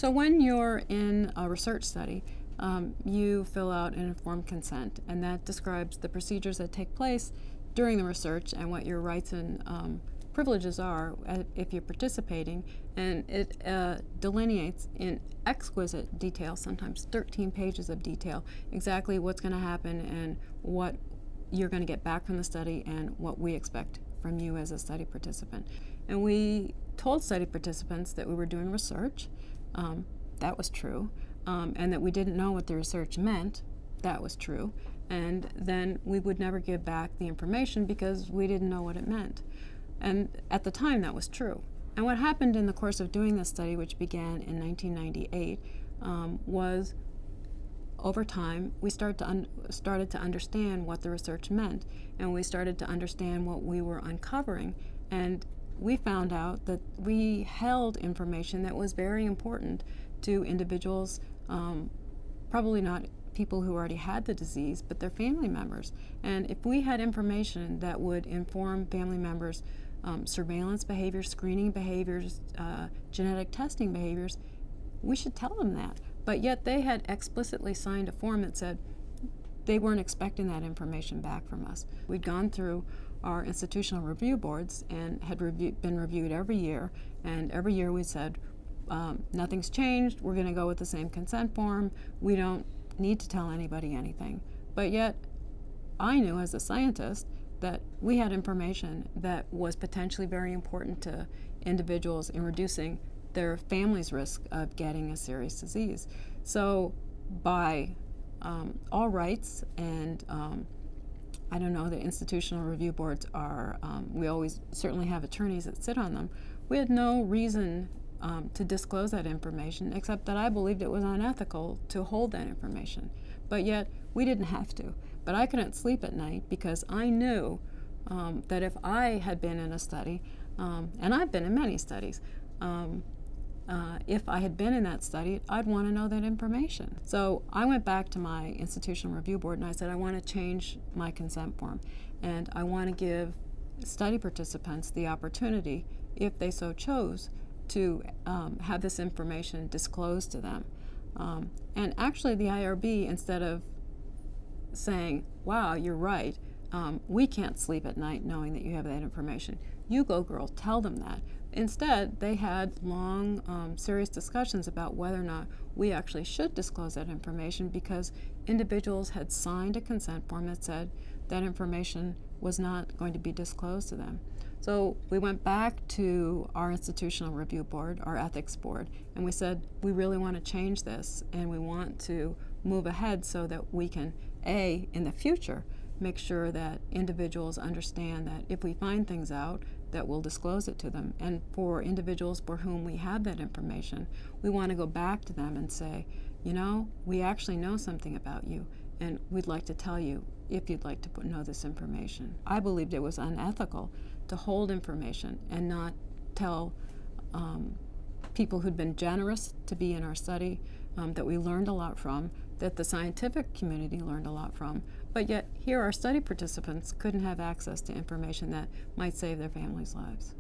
So when you're in a research study, you fill out an informed consent, and that describes the procedures that take place during the research and what your rights and privileges are if you're participating, and it delineates in exquisite detail, sometimes 13 pages of detail, exactly what's going to happen and what you're going to get back from the study and what we expect from you as a study participant. And we told study participants that we were doing research. That was true. And that we didn't know what the research meant. That was true. And then we would never give back the information because we didn't know what it meant. And at the time, that was true. And what happened in the course of doing this study, which began in 1998, was over time, we started to understand what the research meant, and we started to understand what we were uncovering. And we found out that we held information that was very important to individuals, probably not people who already had the disease, but their family members. And if we had information that would inform family members' surveillance behaviors, screening behaviors, genetic testing behaviors, we should tell them that. But yet they had explicitly signed a form that said they weren't expecting that information back from us. We'd gone through our institutional review boards and had been reviewed every year, and every year we said, nothing's changed, we're going to go with the same consent form, we don't need to tell anybody anything. But yet, I knew as a scientist that we had information that was potentially very important to individuals in reducing their family's risk of getting a serious disease. So by all rights, and I don't know, the institutional review boards are, we always certainly have attorneys that sit on them. We had no reason to disclose that information, except that I believed it was unethical to hold that information. But yet, we didn't have to. But I couldn't sleep at night because I knew that if I had been in a study, and I've been in many studies, if I had been in that study, I'd want to know that information. So I went back to my institutional review board and I said, I want to change my consent form, and I want to give study participants the opportunity, if they so chose, to have this information disclosed to them. And actually the IRB, instead of saying, wow, you're right, we can't sleep at night knowing that you have that information, you go girl, tell them that. Instead, they had long, serious discussions about whether or not we actually should disclose that information, because individuals had signed a consent form that said that information was not going to be disclosed to them. So we went back to our institutional review board, our ethics board, and we said, we really want to change this, and we want to move ahead so that we can, A, in the future, make sure that individuals understand that if we find things out, that we'll disclose it to them. And for individuals for whom we have that information, we want to go back to them and say, you know, we actually know something about you, and we'd like to tell you if you'd like to know this information. I believed it was unethical to hold information and not tell people who'd been generous to be in our study, that we learned a lot from, that the scientific community learned a lot from, but yet here our study participants couldn't have access to information that might save their families' lives.